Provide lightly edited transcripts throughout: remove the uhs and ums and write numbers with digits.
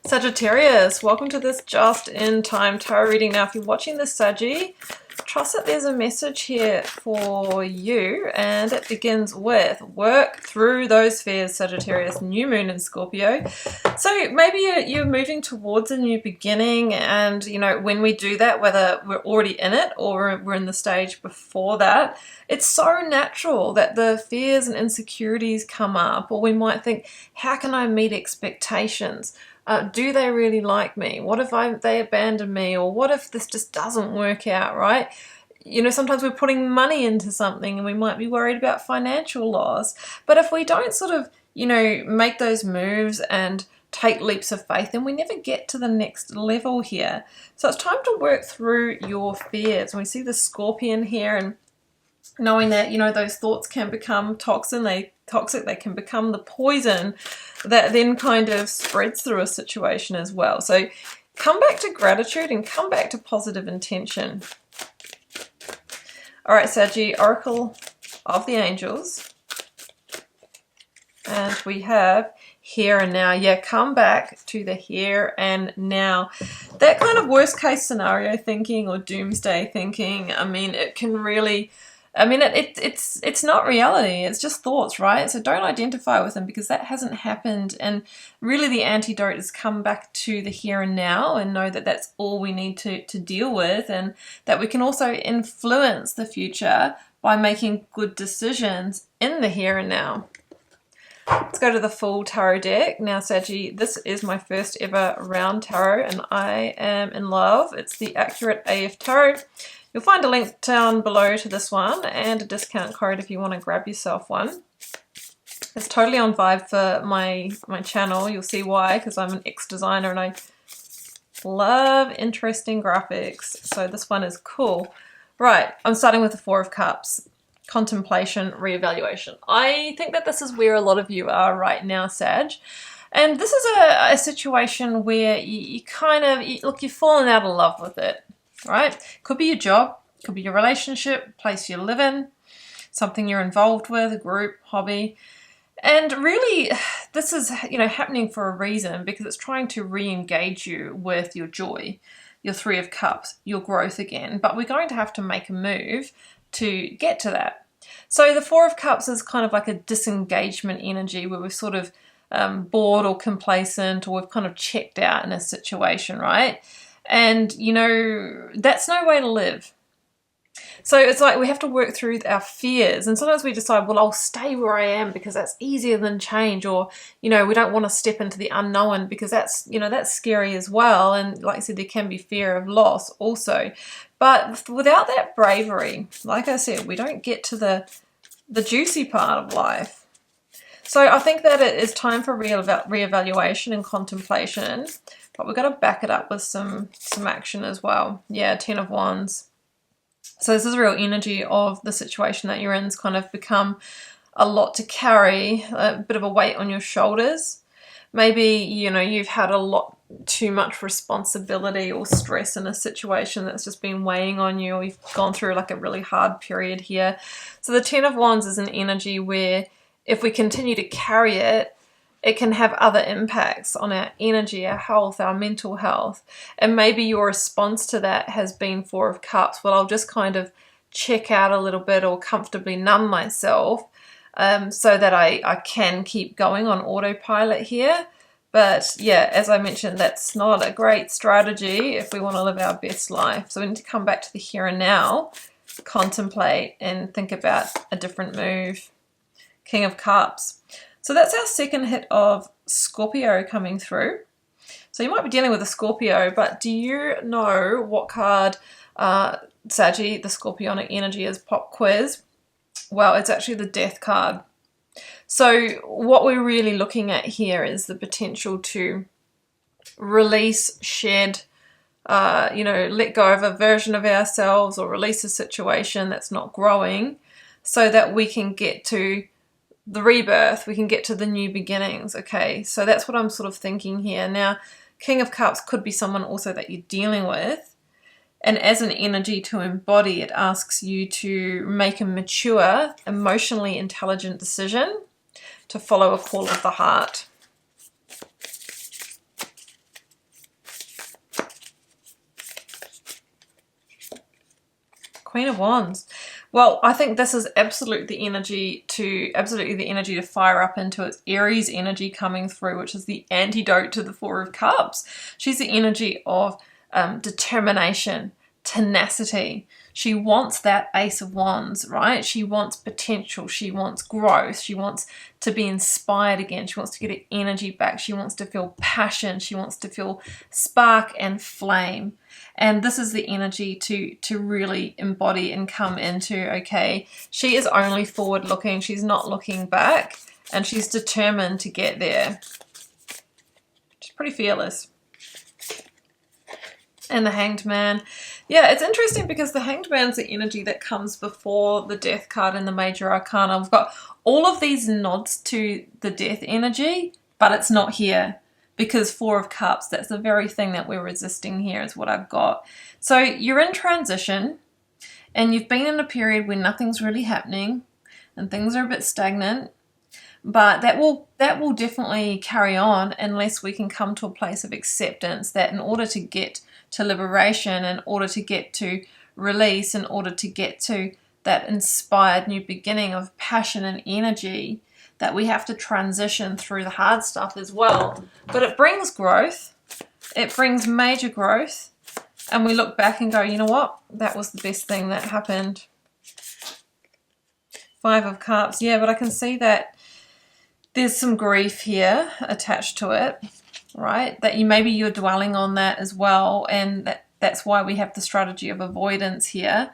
Sagittarius, welcome to this just in time tarot reading. Now, if you're watching this, Saggy, trust that there's a message here for you, and it begins with work through those fears, Sagittarius, new moon in Scorpio. So maybe you're moving towards a new beginning, and you know, when we do that, whether we're already in it or we're in the stage before that, it's so natural that the fears and insecurities come up, or we might think, how can I meet expectations? Do they really like me? What if they abandon me? Or what if this just doesn't work out, right? You know, sometimes we're putting money into something and we might be worried about financial loss. But if we don't sort of, you know, make those moves and take leaps of faith, then we never get to the next level here. So it's time to work through your fears. And we see the scorpion here, and knowing that, you know, those thoughts can become toxic, they can become the poison that then kind of spreads through a situation as well. So come back to gratitude and come back to positive intention. All right, Saggy, Oracle of the Angels. And we have here and now. Yeah, come back to the here and now. That kind of worst case scenario thinking or doomsday thinking, I mean, it can really... it's not reality. It's just thoughts, right? So don't identify with them because that hasn't happened. And really the antidote is come back to the here and now and know that that's all we need to deal with, and that we can also influence the future by making good decisions in the here and now. Let's go to the full tarot deck. Now, Saggy, this is my first ever round tarot and I am in love. It's the Accurate AF Tarot. You'll find a link down below to this one and a discount code if you want to grab yourself one. It's totally on vibe for my channel. You'll see why, because I'm an ex-designer and I love interesting graphics. So this one is cool. Right, I'm starting with the Four of Cups. Contemplation, reevaluation. I think that this is where a lot of you are right now, Sag. And this is a situation where you kind of, look, you've fallen out of love with it. Right? Could be your job, could be your relationship, place you live in, something you're involved with, a group, hobby. And really, this is, you know, happening for a reason, because it's trying to re-engage you with your joy, your Three of Cups, your growth again. But we're going to have to make a move to get to that. So the Four of Cups is kind of like a disengagement energy where we're sort of bored or complacent, or we've kind of checked out in a situation, right? And, you know, that's no way to live. So it's like we have to work through our fears. And sometimes we decide, well, I'll stay where I am because that's easier than change. Or, you know, we don't want to step into the unknown because that's, you know, that's scary as well. And like I said, there can be fear of loss also. But without that bravery, like I said, we don't get to the juicy part of life. So I think that it is time for reevaluation and contemplation. But we've got to back it up with some action as well. Yeah, Ten of Wands. So this is a real energy of the situation that you're in. It's kind of become a lot to carry, a bit of a weight on your shoulders. Maybe, you know, you've had a lot too much responsibility or stress in a situation that's just been weighing on you, or you've gone through like a really hard period here. So the Ten of Wands is an energy where if we continue to carry it, it can have other impacts on our energy, our health, our mental health. And maybe your response to that has been Four of Cups. Well, I'll just kind of check out a little bit or comfortably numb myself so that I can keep going on autopilot here. But yeah, as I mentioned, that's not a great strategy if we want to live our best life. So we need to come back to the here and now, contemplate and think about a different move. King of Cups. So that's our second hit of Scorpio coming through. So you might be dealing with a Scorpio, but do you know what card, Saggy, the Scorpionic energy is? Pop quiz. Well, it's actually the Death card. So what we're really looking at here is the potential to release, shed, you know, let go of a version of ourselves or release a situation that's not growing so that we can get to the rebirth, we can get to the new beginnings. Okay, so that's what I'm sort of thinking here. Now, King of Cups could be someone also that you're dealing with, and as an energy to embody, it asks you to make a mature, emotionally intelligent decision to follow a call of the heart. Queen of Wands. Well, I think this is absolutely the energy to fire up into its Aries energy coming through, which is the antidote to the Four of Cups. She's the energy of determination, tenacity. She wants that Ace of Wands, right? She wants potential. She wants growth. She wants to be inspired again. She wants to get her energy back. She wants to feel passion. She wants to feel spark and flame. And this is the energy to really embody and come into, okay, she is only forward looking. She's not looking back, and she's determined to get there. She's pretty fearless. And the Hanged Man. Yeah, it's interesting because the Hanged Man's the energy that comes before the Death card in the Major Arcana. We've got all of these nods to the Death energy, but it's not here because Four of Cups, that's the very thing that we're resisting here is what I've got. So you're in transition and you've been in a period where nothing's really happening and things are a bit stagnant. But that will definitely carry on unless we can come to a place of acceptance that in order to get to liberation, in order to get to release, in order to get to that inspired new beginning of passion and energy, that we have to transition through the hard stuff as well. But it brings growth. It brings major growth. And we look back and go, you know what? That was the best thing that happened. Five of Cups. Yeah, but I can see that there's some grief here attached to it, right? That maybe you're dwelling on that as well, and that's why we have the strategy of avoidance here.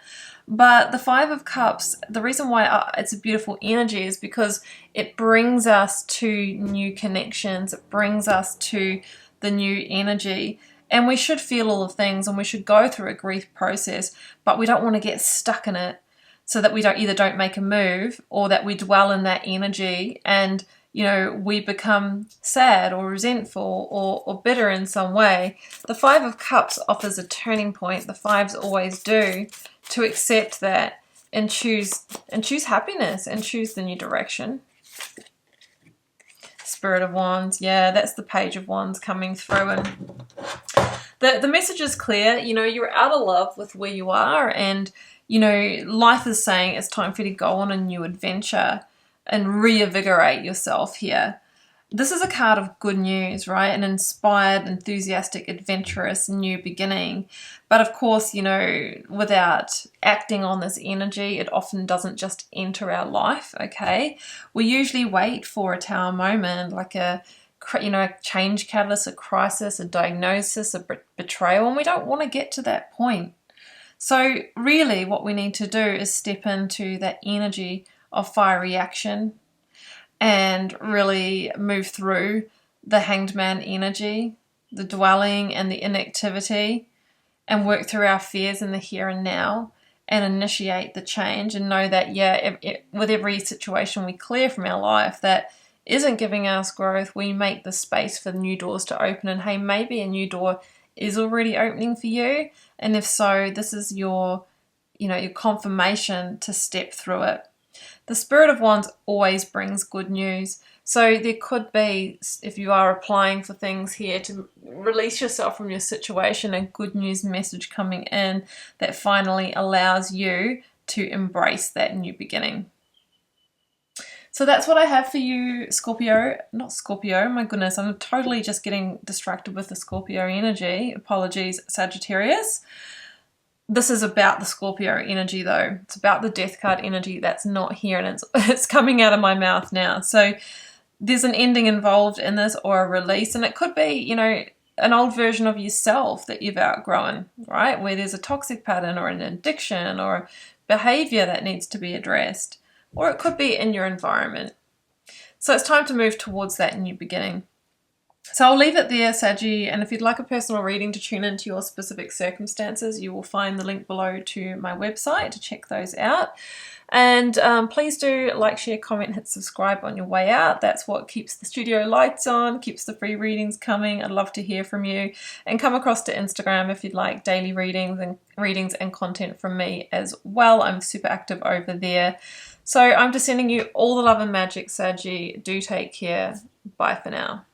But the Five of Cups, the reason why it's a beautiful energy is because it brings us to new connections. It brings us to the new energy. And we should feel all the things and we should go through a grief process, but we don't want to get stuck in it so that we don't make a move, or that we dwell in that energy and we become sad or resentful or bitter in some way. The Five of Cups offers a turning point. The fives always do, to accept that and choose happiness and choose the new direction. Spirit of Wands. Yeah, that's the Page of Wands coming through, and the message is clear. You're out of love with where you are, and life is saying it's time for you to go on a new adventure and reinvigorate yourself here. This is a card of good news, right? An inspired, enthusiastic, adventurous new beginning. But of course, without acting on this energy, it often doesn't just enter our life, okay? We usually wait for a Tower moment, like a change catalyst, a crisis, a diagnosis, a betrayal, and we don't want to get to that point. So really what we need to do is step into that energy of fiery action and really move through the Hanged Man energy, the dwelling and the inactivity, and work through our fears in the here and now and initiate the change, and know that, with every situation we clear from our life that isn't giving us growth, we make the space for new doors to open. And hey, maybe a new door is already opening for you, and if so, this is your confirmation to step through it. The Spirit of Wands always brings good news. So there could be, if you are applying for things here, to release yourself from your situation, a good news message coming in that finally allows you to embrace that new beginning. So that's what I have for you, Scorpio. Not Scorpio, my goodness, I'm totally just getting distracted with the Scorpio energy. Apologies, Sagittarius. This is about the Scorpio energy though. It's about the Death card energy that's not here, and it's coming out of my mouth now. So there's an ending involved in this, or a release, and it could be, an old version of yourself that you've outgrown, right? Where there's a toxic pattern or an addiction or behavior that needs to be addressed, or it could be in your environment. So it's time to move towards that new beginning. So I'll leave it there, Saggy, and if you'd like a personal reading to tune into your specific circumstances, you will find the link below to my website to check those out. And please do like, share, comment, hit subscribe on your way out. That's what keeps the studio lights on, keeps the free readings coming. I'd love to hear from you. And come across to Instagram if you'd like daily readings and content from me as well. I'm super active over there. So I'm just sending you all the love and magic, Saggy. Do take care. Bye for now.